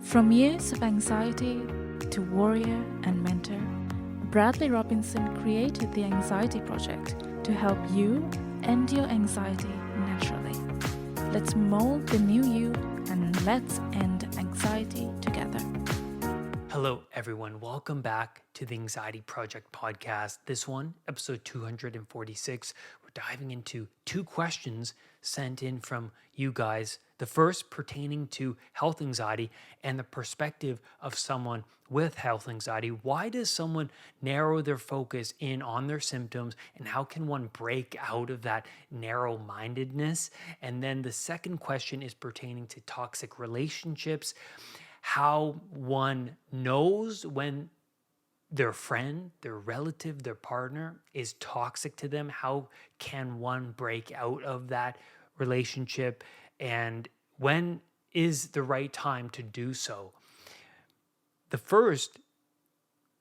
From years of anxiety to warrior and mentor, Bradley Robinson created the Anxiety Project to help you end your anxiety naturally. Let's mold the new you and let's end anxiety together. Hello, everyone. Welcome back to the Anxiety Project podcast. This one, episode 246, we're diving into two questions sent in from you guys. The first pertaining to health anxiety and the perspective of someone with health anxiety. Why does someone narrow their focus in on their symptoms, and how can one break out of that narrow-mindedness? And then the second question is pertaining to toxic relationships, how one knows when their friend, their relative, their partner is toxic to them. How can one break out of that relationship? And when is the right time to do so? The first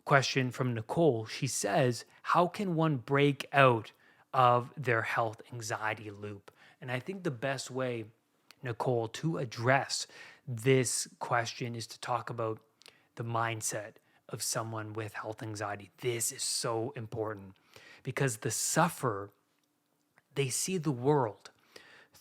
question from Nicole, she says, how can one break out of their health anxiety loop? And I think the best way, Nicole, to address this question is to talk about the mindset of someone with health anxiety. This is so important because the sufferer, they see the world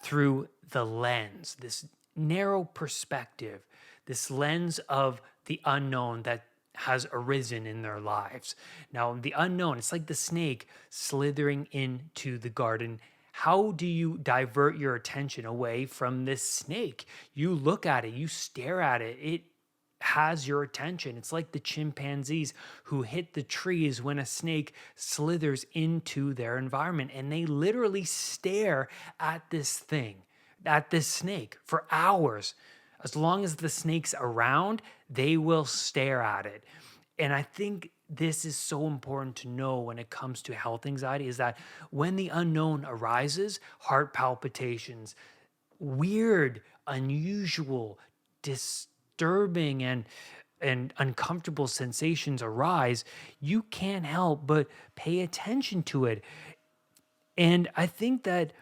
through the lens, this narrow perspective, this lens of the unknown that has arisen in their lives. Now, the unknown, it's like the snake slithering into the garden. How do you divert your attention away from this snake? You look at it, you stare at it, it has your attention. It's like the chimpanzees who hit the trees when a snake slithers into their environment, and they literally stare at this thing, at this snake for hours. As long as the snake's around, they will stare at it. And I think this is so important to know when it comes to health anxiety, is that when the unknown arises, heart palpitations, weird, unusual, disturbing and uncomfortable sensations arise, you can't help but pay attention to it. And I think that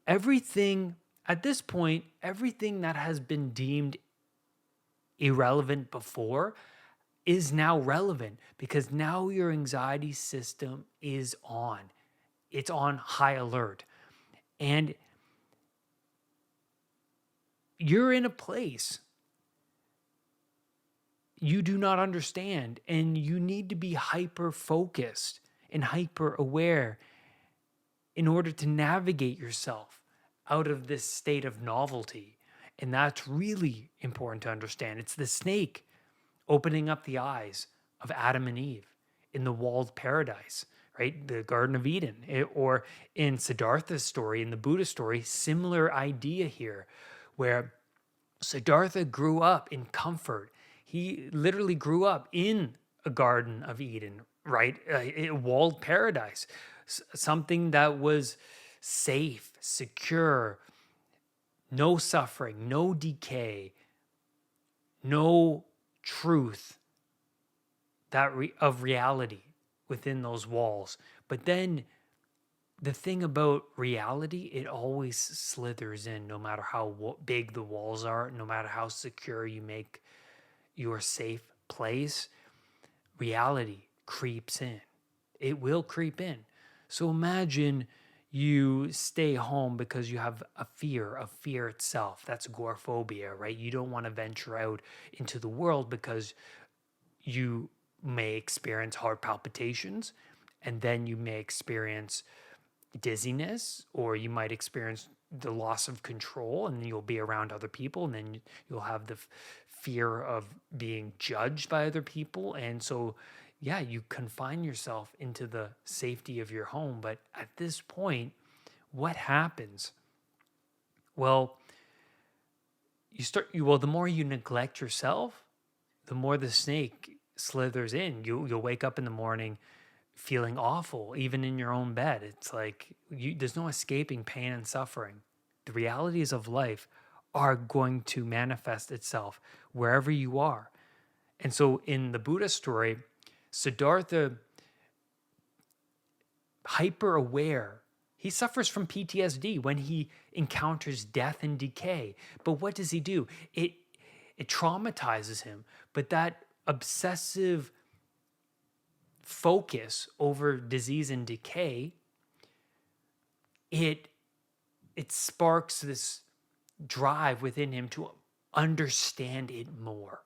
everything at this point, everything that has been deemed irrelevant before is now relevant, because now your anxiety system is on. It's on high alert. And you're in a place you do not understand, and you need to be hyper focused and hyper aware in order to navigate yourself out of this state of novelty. And that's really important to understand. It's the snake opening up the eyes of Adam and Eve in the walled paradise, right? The Garden of Eden. Or in Siddhartha's story, in the Buddha story, similar idea here, where Siddhartha grew up in comfort. He literally grew up in a Garden of Eden, right? A walled paradise, something that was safe, secure, no suffering, no decay, no truth of reality within those walls. But then the thing about reality, it always slithers in, no matter how big the walls are, no matter how secure you make your safe place. Reality creeps in. It will creep in. So imagine you stay home because you have a fear of fear itself. That's agoraphobia, right? You don't want to venture out into the world because you may experience heart palpitations, and then you may experience dizziness, or you might experience the loss of control, and you'll be around other people, and then you'll have the fear of being judged by other people. And so, yeah, you confine yourself into the safety of your home. But at this point, what happens? Well, the more you neglect yourself, the more the snake slithers in. You'll wake up in the morning feeling awful, even in your own bed. It's like there's no escaping pain and suffering. The realities of life are going to manifest itself wherever you are. And so in the Buddha story, Siddhartha, hyper aware, he suffers from PTSD when he encounters death and decay. But what does he do? it traumatizes him. But that obsessive focus over disease and decay, it sparks this drive within him to understand it more.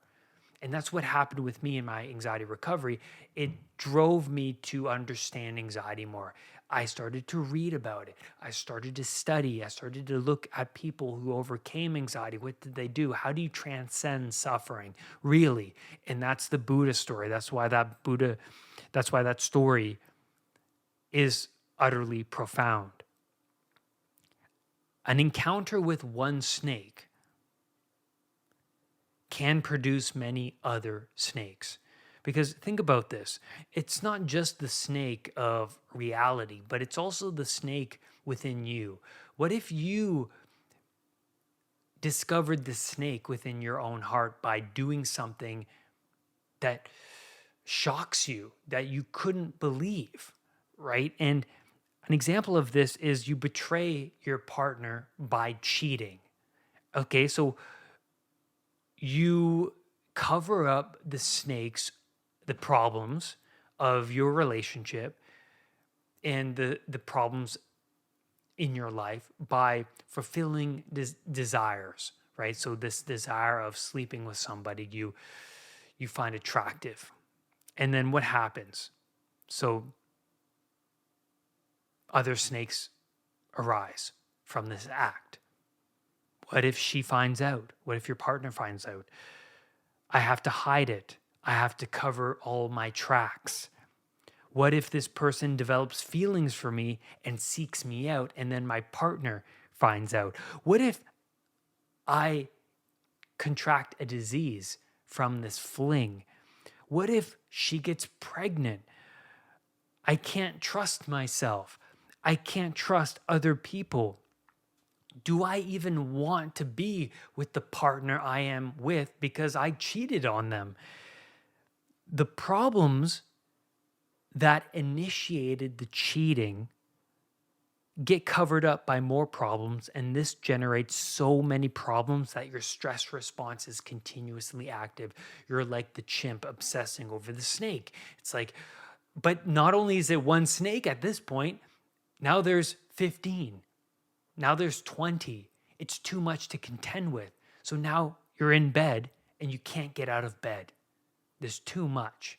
And that's what happened with me in my anxiety recovery. It drove me to understand anxiety more. I started to read about it. I started to study. I started to look at people who overcame anxiety. What did they do? How do you transcend suffering? Really? And that's the Buddha story. That's why that story is utterly profound. An encounter with one snake can produce many other snakes. Because think about this. It's not just the snake of reality, but it's also the snake within you. What if you discovered the snake within your own heart by doing something that shocks you, that you couldn't believe, right? And an example of this is you betray your partner by cheating. Okay, so you cover up the snakes, the problems of your relationship and the problems in your life by fulfilling desires, right? So this desire of sleeping with somebody you find attractive. And then what happens? So other snakes arise from this act. What if she finds out? What if your partner finds out? I have to hide it. I have to cover all my tracks. What if this person develops feelings for me and seeks me out, and then my partner finds out? What if I contract a disease from this fling? What if she gets pregnant? I can't trust myself. I can't trust other people. Do I even want to be with the partner I am with because I cheated on them? The problems that initiated the cheating get covered up by more problems, and this generates so many problems that your stress response is continuously active. You're like the chimp obsessing over the snake. It's like, but not only is it one snake at this point, now there's 15. Now there's 20. It's too much to contend with. So now you're in bed and you can't get out of bed. There's too much.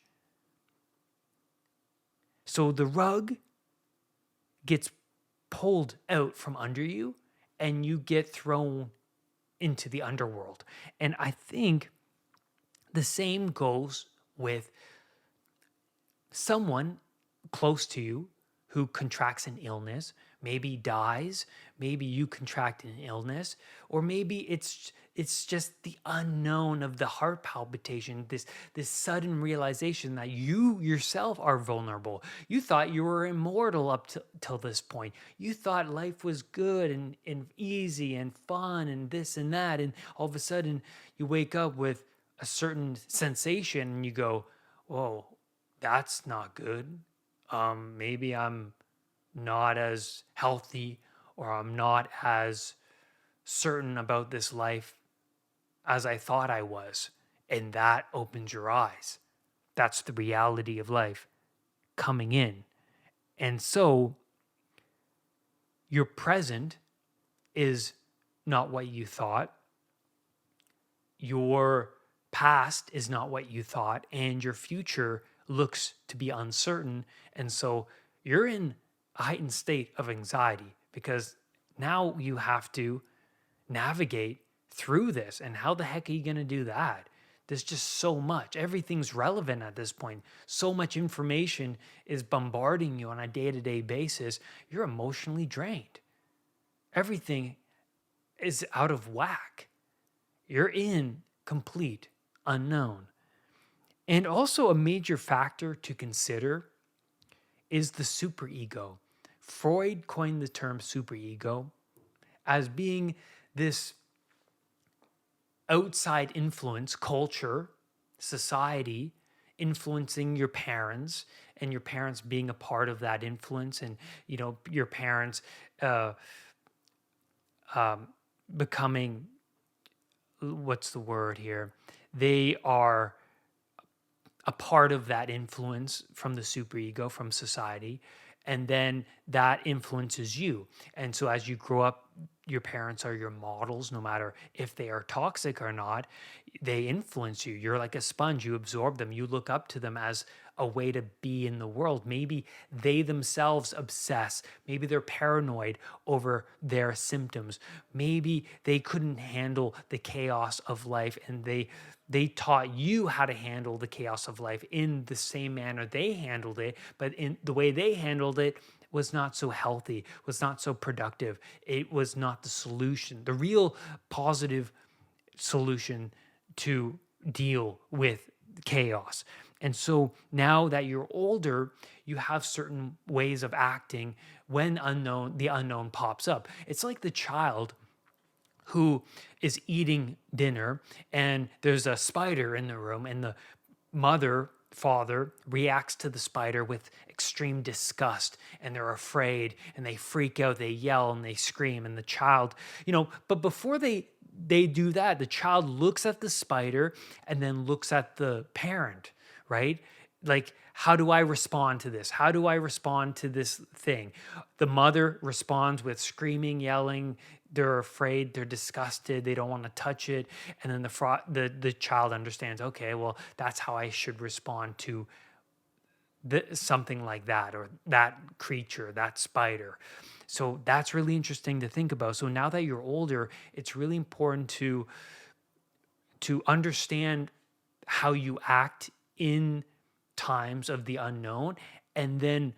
So the rug gets pulled out from under you and you get thrown into the underworld. And I think the same goes with someone close to you who contracts an illness, maybe dies, maybe you contract an illness, or maybe it's just the unknown of the heart palpitation, this sudden realization that you yourself are vulnerable. You thought you were immortal up till this point. You thought life was good and easy and fun and this and that, and all of a sudden you wake up with a certain sensation and you go, whoa, that's not good. Maybe I'm not as healthy, or I'm not as certain about this life as I thought I was. And that opens your eyes. That's the reality of life coming in. And so your present is not what you thought. Your past is not what you thought, and your future looks to be uncertain. And so you're in a heightened state of anxiety because now you have to navigate through this. And how the heck are you going to do that? There's just so much. Everything's relevant at this point. So much information is bombarding you on a day-to-day basis. You're emotionally drained. Everything is out of whack. You're in complete unknown. And also a major factor to consider is the superego. Freud coined the term superego as being this outside influence, culture, society, influencing your parents, and your parents being a part of that influence, and your parents becoming what's the word here? They are a part of that influence from the superego, from society, and then that influences you. And so as you grow up, your parents are your models, no matter if they are toxic or not. They influence you. You're like a sponge. You absorb them. You look up to them as a way to be in the world. Maybe they themselves obsess. Maybe they're paranoid over their symptoms. Maybe they couldn't handle the chaos of life, and they taught you how to handle the chaos of life in the same manner they handled it, but in the way they handled it was not so healthy, was not so productive. It was not the solution, the real positive solution to deal with chaos. And so now that you're older, you have certain ways of acting when the unknown pops up. It's like the child who is eating dinner and there's a spider in the room, and the father reacts to the spider with extreme disgust, and they're afraid and they freak out, they yell and they scream, and the child, but before they do that, the child looks at the spider and then looks at the parent, right? Like, how do I respond to this? How do I respond to this thing? The mother responds with screaming, yelling. They're afraid, they're disgusted, they don't want to touch it. And then the child understands, okay, well, that's how I should respond to something like that, or that creature, that spider. So that's really interesting to think about. So now that you're older, it's really important to understand how you act in times of the unknown, and then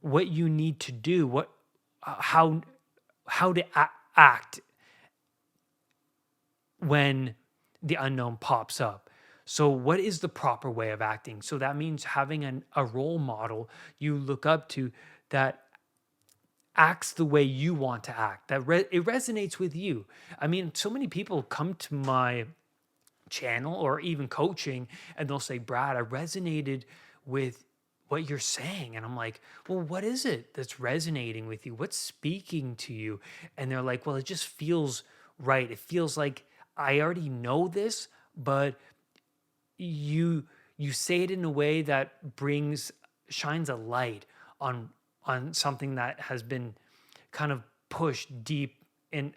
what you need to do, how to act when the unknown pops up. So what is the proper way of acting? So that means having a role model you look up to that acts the way you want to act, that it resonates with you. I mean, so many people come to my channel or even coaching and they'll say, Brad, I resonated with what you're saying. And I'm like, well, what is it that's resonating with you? What's speaking to you? And they're like, well, it just feels right. It feels like I already know this, but you say it in a way that shines a light on something that has been kind of pushed deep and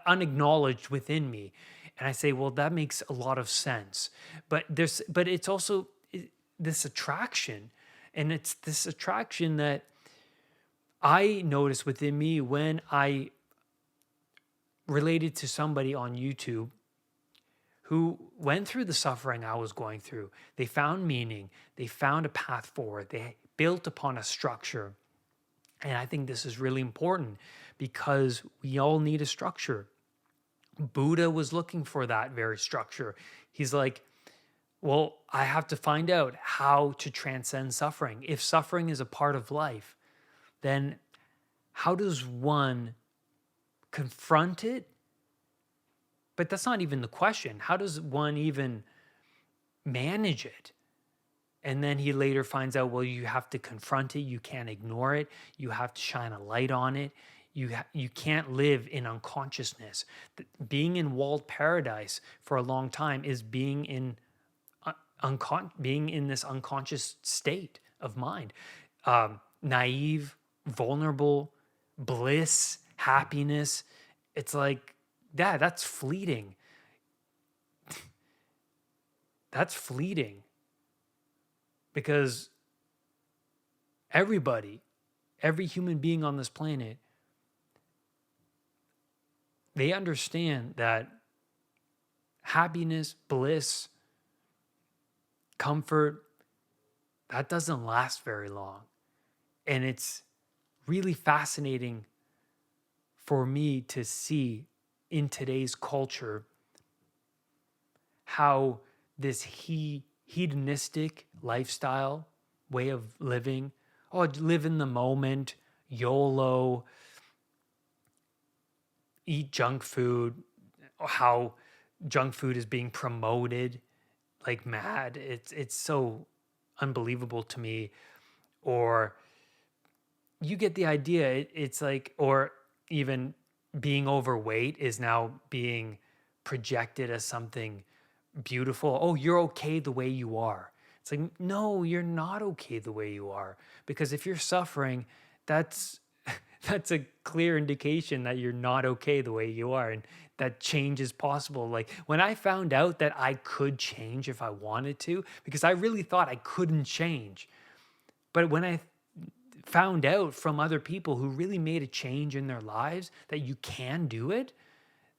unacknowledged within me. And I say, well, that makes a lot of sense. But it's also this attraction, and it's this attraction that I noticed within me when I related to somebody on YouTube who went through the suffering I was going through. They found meaning, they found a path forward, they built upon a structure. And I think this is really important because we all need a structure. Buddha was looking for that very structure. He's like, well, I have to find out how to transcend suffering. If suffering is a part of life, then how does one confront it? But that's not even the question. How does one even manage it? And then he later finds out, well, you have to confront it. You can't ignore it. You have to shine a light on it. You can't live in unconsciousness. Being in walled paradise for a long time is being in this unconscious state of mind. Naive, vulnerable, bliss, happiness. It's like, that's fleeting. That's fleeting. Because every human being on this planet, they understand that happiness, bliss, comfort, that doesn't last very long. And it's really fascinating for me to see in today's culture how this hedonistic lifestyle way of living, live in the moment, YOLO, eat junk food, how junk food is being promoted like mad. It's so unbelievable to me. Or you get the idea. It's like, or even being overweight is now being projected as something beautiful. Oh, you're okay the way you are. It's like, no, you're not okay the way you are. Because if you're suffering, that's that's a clear indication that you're not okay the way you are and that change is possible. Like when I found out that I could change if I wanted to, because I really thought I couldn't change. But when I found out from other people who really made a change in their lives that you can do it,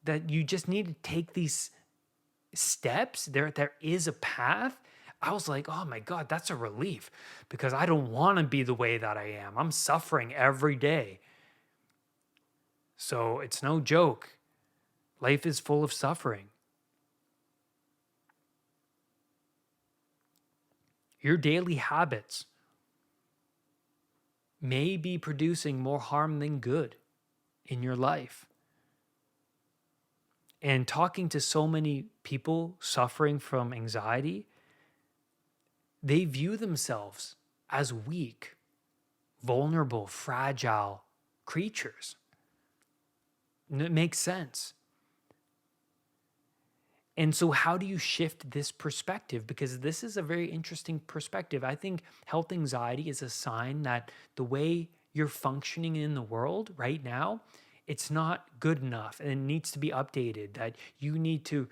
that you just need to take these steps, there is a path. I was like, oh my God, that's a relief, because I don't want to be the way that I am. I'm suffering every day. So it's no joke. Life is full of suffering. Your daily habits may be producing more harm than good in your life. And talking to so many people suffering from anxiety, they view themselves as weak, vulnerable, fragile creatures. And it makes sense. And so how do you shift this perspective? Because this is a very interesting perspective. I think health anxiety is a sign that the way you're functioning in the world right now, it's not good enough and it needs to be updated, that you need to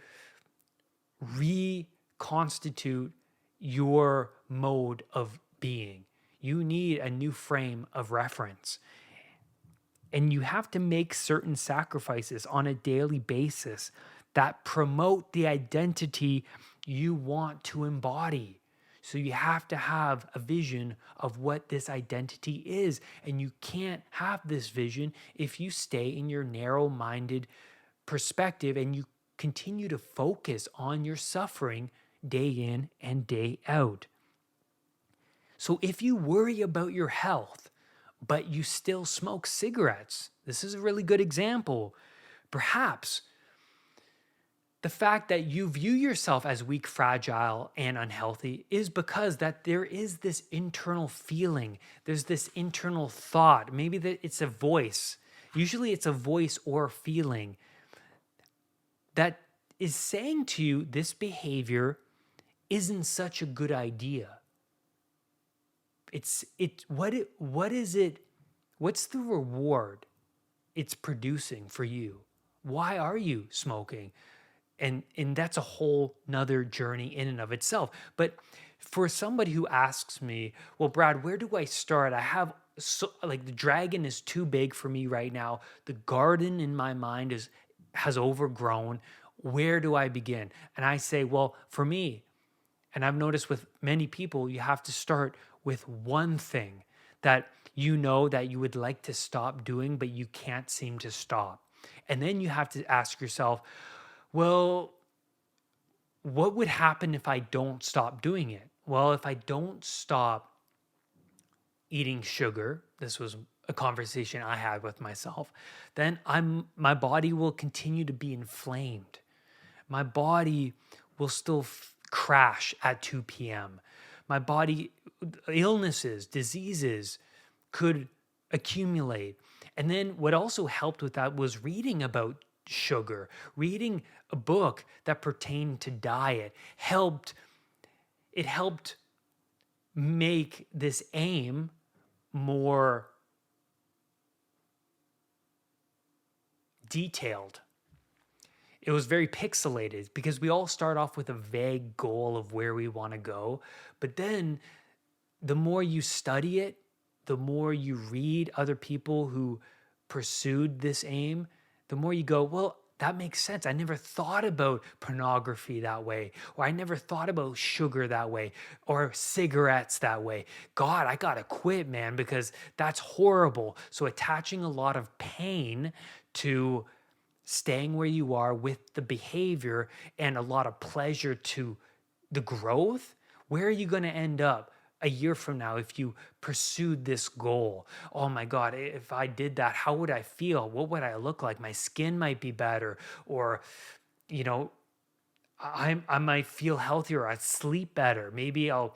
reconstitute your mode of being. You need a new frame of reference. And you have to make certain sacrifices on a daily basis that promote the identity you want to embody. So you have to have a vision of what this identity is. And you can't have this vision if you stay in your narrow-minded perspective and you continue to focus on your suffering day in and day out. So if you worry about your health, but you still smoke cigarettes, this is a really good example. Perhaps the fact that you view yourself as weak, fragile, and unhealthy is because that there is this internal feeling, there's this internal thought, maybe that it's a voice. Usually it's a voice or feeling that is saying to you, this behavior isn't such a good idea. What's the reward it's producing for you? Why are you smoking? And that's a whole nother journey in and of itself. But for somebody who asks me, well, Brad, where do I start? I have like the dragon is too big for me right now. The garden in my mind has overgrown. Where do I begin? And I say, well, for me, and I've noticed with many people, you have to start with one thing that you know that you would like to stop doing, but you can't seem to stop. And then you have to ask yourself, well, what would happen if I don't stop doing it? Well, if I don't stop eating sugar, this was a conversation I had with myself, then my body will continue to be inflamed. My body will still crash at 2 p.m. My body, illnesses, diseases could accumulate. And then what also helped with that was reading about sugar, reading a book that pertained to diet helped make this aim more detailed. It was very pixelated because we all start off with a vague goal of where we want to go. But then the more you study it, the more you read other people who pursued this aim, the more you go, well, that makes sense. I never thought about pornography that way, or I never thought about sugar that way, or cigarettes that way. God, I gotta quit, man, because that's horrible. So attaching a lot of pain to staying where you are with the behavior and a lot of pleasure to the growth, where are you going to end up a year from now if you pursued this goal? Oh my God, if I did that, how would I feel? What would I look like? My skin might be better, or, you know, I might feel healthier. I'd sleep better. Maybe I'll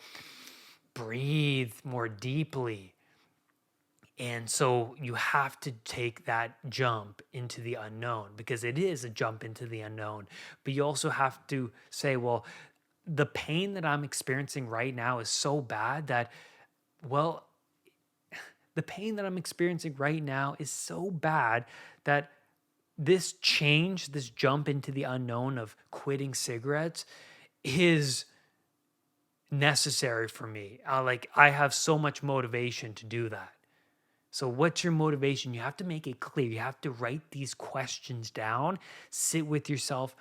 breathe more deeply. And so you have to take that jump into the unknown, because it is a jump into the unknown. But you also have to say, well, the pain that I'm experiencing right now is so bad that, well, the pain that I'm experiencing right now is so bad that this change, this jump into the unknown of quitting cigarettes is necessary for me. Like, I have so much motivation to do that. So what's your motivation? You have to make it clear. You have to write these questions down, sit with yourself,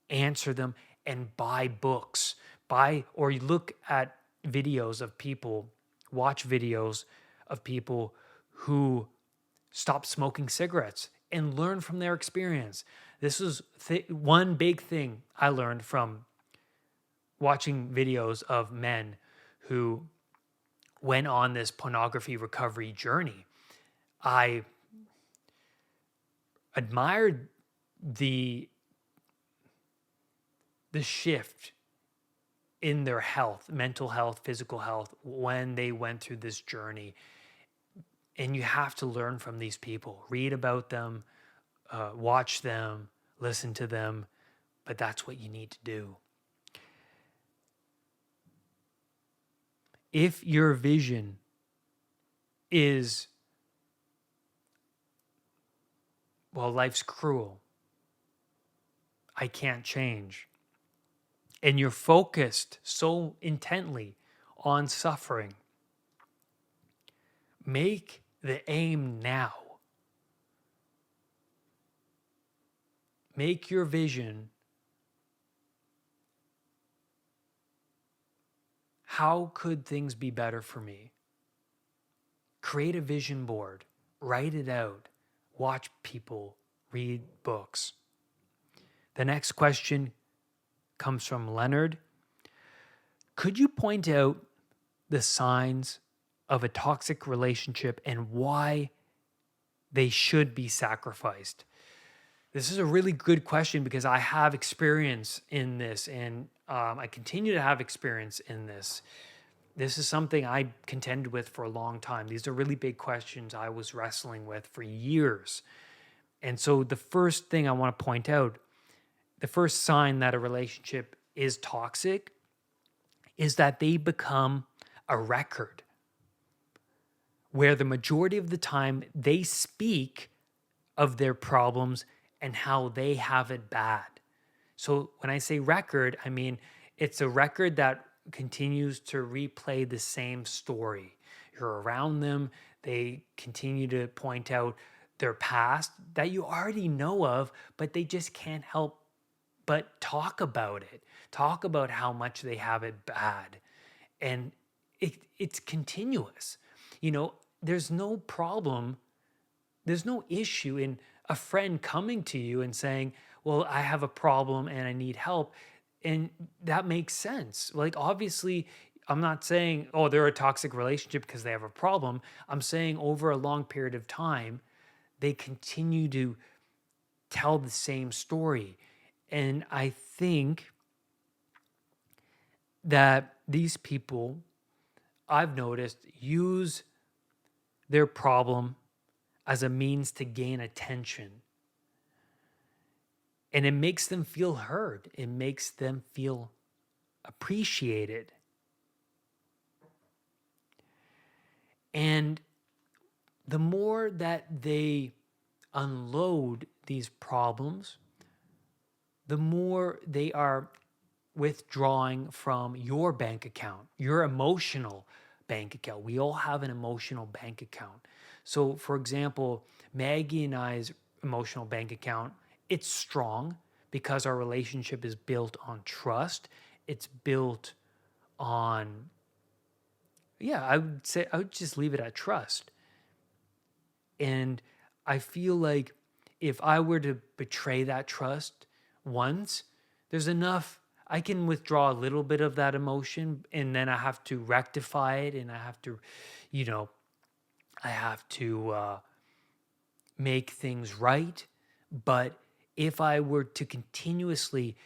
answer them, and buy books. Or you look at videos of people, watch videos of people who stop smoking cigarettes and learn from their experience. This is one big thing I learned from watching videos of men who went on this pornography recovery journey. I admired the shift in their health, mental health, physical health, when they went through this journey. And you have to learn from these people, read about them, watch them, listen to them, but that's what you need to do. If your vision is, well, life's cruel, I can't change, and you're focused so intently on suffering, make the aim now. Make your vision, how could things be better for me? Create a vision board, write it out, watch people, read books. The next question comes from Leonard. Could you point out the signs of a toxic relationship and why they should be sacrificed? This is a really good question because I have experience in this, and I continue to have experience in this. This is something I contended with for a long time. These are really big questions I was wrestling with for years. And so the first thing I want to point out, the first sign that a relationship is toxic is that they become a record where the majority of the time they speak of their problems and how they have it bad. So when I say record, I mean it's a record that continues to replay the same story. You're around them, they continue to point out their past that you already know of, but they just can't help but talk about it. Talk about how much they have it bad. And it's continuous. You know, there's no problem, there's no issue in a friend coming to you and saying, well, I have a problem and I need help. And that makes sense. Like, obviously, I'm not saying, oh, they're a toxic relationship because they have a problem. I'm saying over a long period of time, they continue to tell the same story. And I think that these people, I've noticed, use their problem as a means to gain attention. And it makes them feel heard. It makes them feel appreciated. And the more that they unload these problems, the more they are withdrawing from your bank account, your emotional bank account. We all have an emotional bank account. So, for example, Maggie and I's emotional bank account, it's strong because our relationship is built on trust. It's built on, I would just leave it at trust. And I feel like if I were to betray that trust once, there's enough, I can withdraw a little bit of that emotion and then I have to rectify it, and I have to, make things right. But if I were to continuously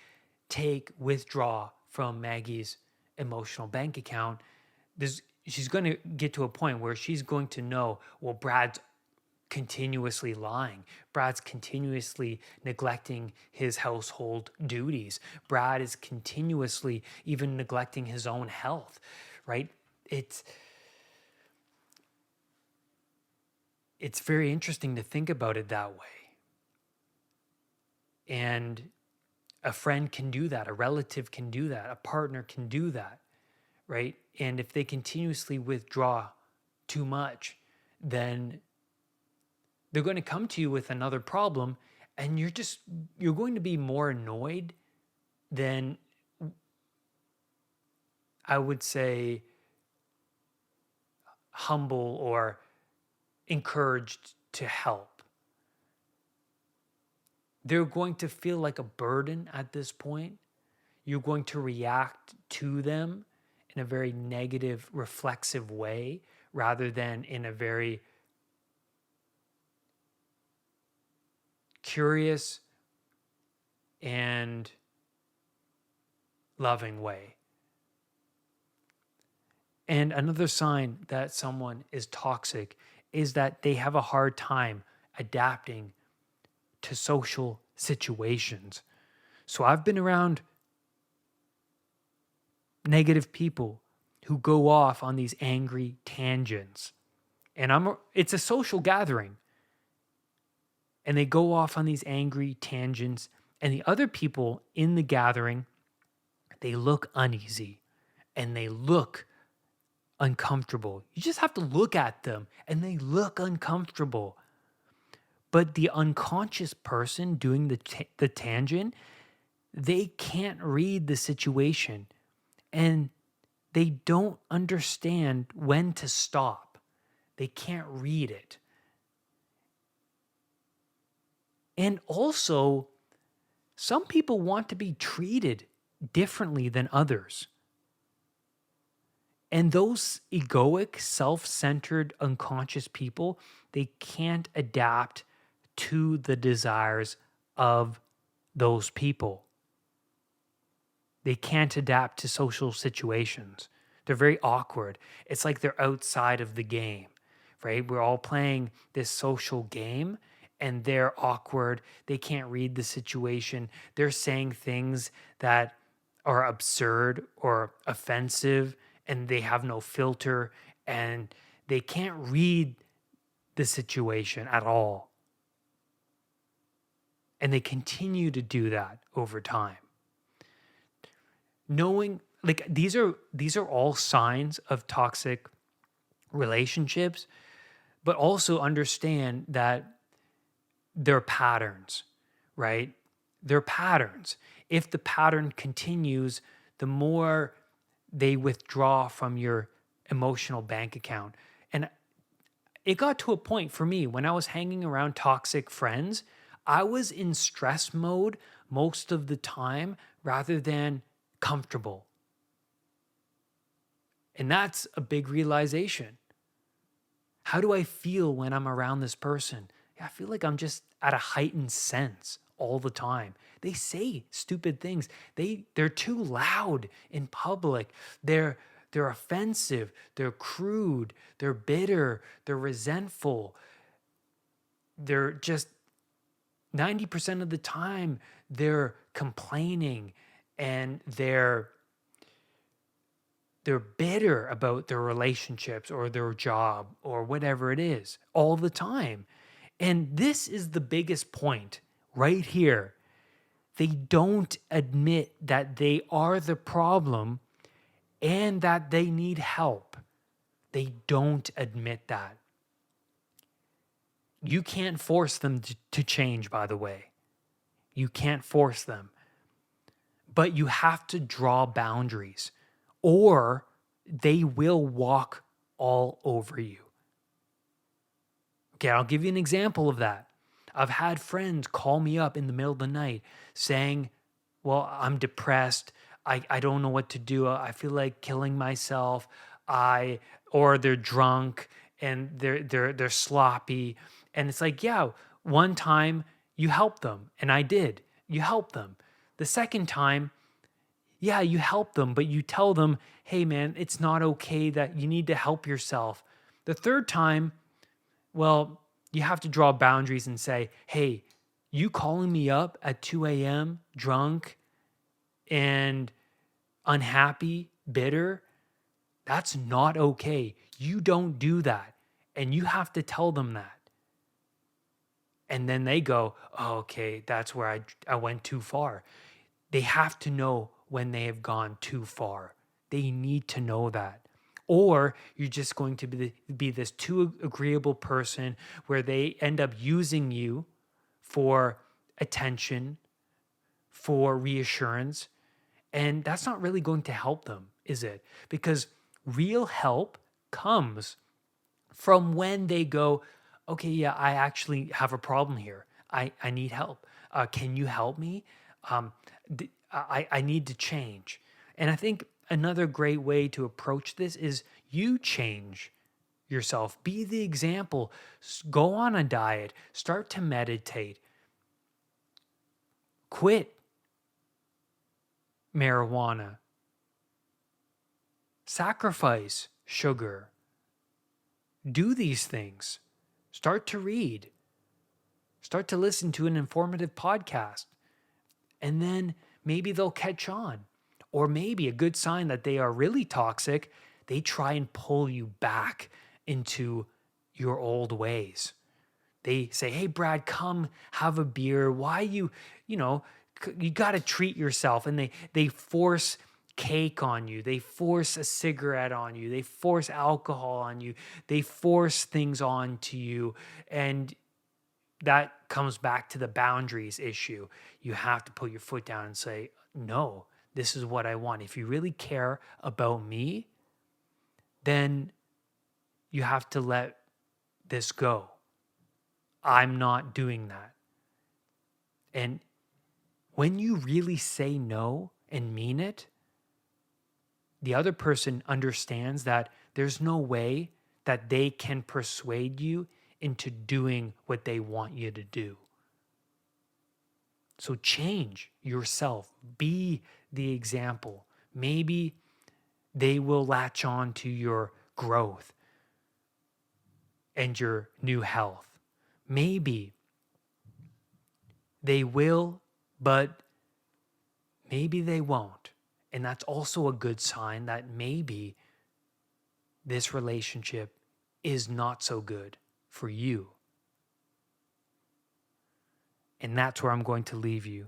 withdraw from Maggie's emotional bank account, she's going to get to a point where she's going to know, well, Brad's continuously lying. Brad's continuously neglecting his household duties. Brad is continuously even neglecting his own health, right? It's very interesting to think about it that way. And a friend can do that, a relative can do that, a partner can do that, right? And if they continuously withdraw too much, then they're going to come to you with another problem, and you're going to be more annoyed than, I would say, humble or encouraged to help. They're going to feel like a burden at this point. You're going to react to them in a very negative, reflexive way rather than in a very curious and loving way. And another sign that someone is toxic is that they have a hard time adapting to social situations. So I've been around negative people who go off on these angry tangents. And it's a social gathering. And they go off on these angry tangents, and the other people in the gathering, they look uneasy and they look uncomfortable. You just have to look at them and they look uncomfortable. But the unconscious person doing the tangent, they can't read the situation and they don't understand when to stop. They can't read it. And also, some people want to be treated differently than others. And those egoic, self-centered, unconscious people, they can't adapt to the desires of those people. They can't adapt to social situations. They're very awkward. It's like they're outside of the game, right? We're all playing this social game and they're awkward. They can't read the situation. They're saying things that are absurd or offensive, and they have no filter, and they can't read the situation at all. And they continue to do that over time. Knowing, like, these are all signs of toxic relationships, but also understand that they're patterns, right? They're patterns. If the pattern continues, the more they withdraw from your emotional bank account. And it got to a point for me when I was hanging around toxic friends, I was in stress mode most of the time rather than comfortable. And that's a big realization. How do I feel when I'm around this person? I feel like I'm just at a heightened sense all the time. They say stupid things. They're too loud in public. They're offensive. They're crude. They're bitter. They're resentful. They're just 90% of the time they're complaining and they're bitter about their relationships or their job or whatever it is all the time. And this is the biggest point right here. They don't admit that they are the problem and that they need help. They don't admit that. You can't force them to change, by the way. You can't force them. But you have to draw boundaries, or they will walk all over you. Okay, I'll give you an example of that. I've had friends call me up in the middle of the night saying, well, I'm depressed. I don't know what to do. I feel like killing myself. Or they're drunk and they're sloppy. And it's like, yeah, one time you helped them, and I did. You helped them. The second time, Yeah, you help them, but you tell them, hey man, it's not okay, that you need to help yourself. The third time, well, you have to draw boundaries and say, hey, you calling me up at 2 a.m. drunk and unhappy, bitter, that's not okay. You don't do that. And you have to tell them that. And then they go, oh, okay, that's where I went too far. They have to know when they have gone too far. They need to know that. Or you're just going to be this too agreeable person where they end up using you for attention, for reassurance. And that's not really going to help them, is it? Because real help comes from when they go, okay, yeah, I actually have a problem here. I need help. Can you help me? I need to change. And I think another great way to approach this is you change yourself. Be the example. Go on a diet. Start to meditate. Quit marijuana. Sacrifice sugar. Do these things. Start to read. Start to listen to an informative podcast. And then maybe they'll catch on. Or maybe a good sign that they are really toxic, they try and pull you back into your old ways. They say, hey, Brad, come have a beer. Why you got to treat yourself. And they force cake on you. They force a cigarette on you. They force alcohol on you. They force things on to you. And that comes back to the boundaries issue. You have to put your foot down and say, no, this is what I want. If you really care about me, then you have to let this go. I'm not doing that. And when you really say no and mean it, the other person understands that there's no way that they can persuade you into doing what they want you to do. So change yourself. Be the example. Maybe they will latch on to your growth and your new health. Maybe they will, but maybe they won't. And that's also a good sign that maybe this relationship is not so good for you. And that's where I'm going to leave you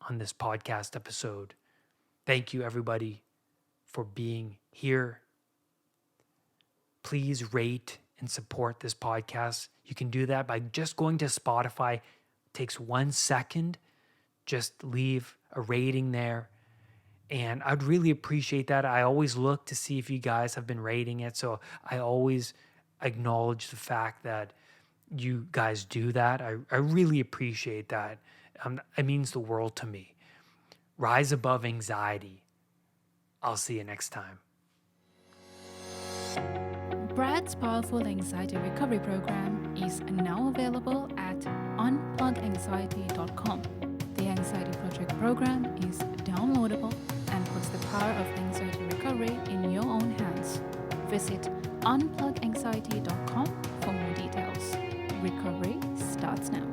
on this podcast episode. Thank you, everybody, for being here. Please rate and support this podcast. You can do that by just going to Spotify. It takes 1 second. Just leave a rating there. And I'd really appreciate that. I always look to see if you guys have been rating it. So I always acknowledge the fact that you guys do that. I really appreciate that. It means the world to me. Rise above anxiety. I'll see you next time. Brad's powerful anxiety recovery program is now available at unpluganxiety.com. The Anxiety Project program is downloadable and puts the power of anxiety recovery in your own hands. Visit unpluganxiety.com for more details. Recovery starts now.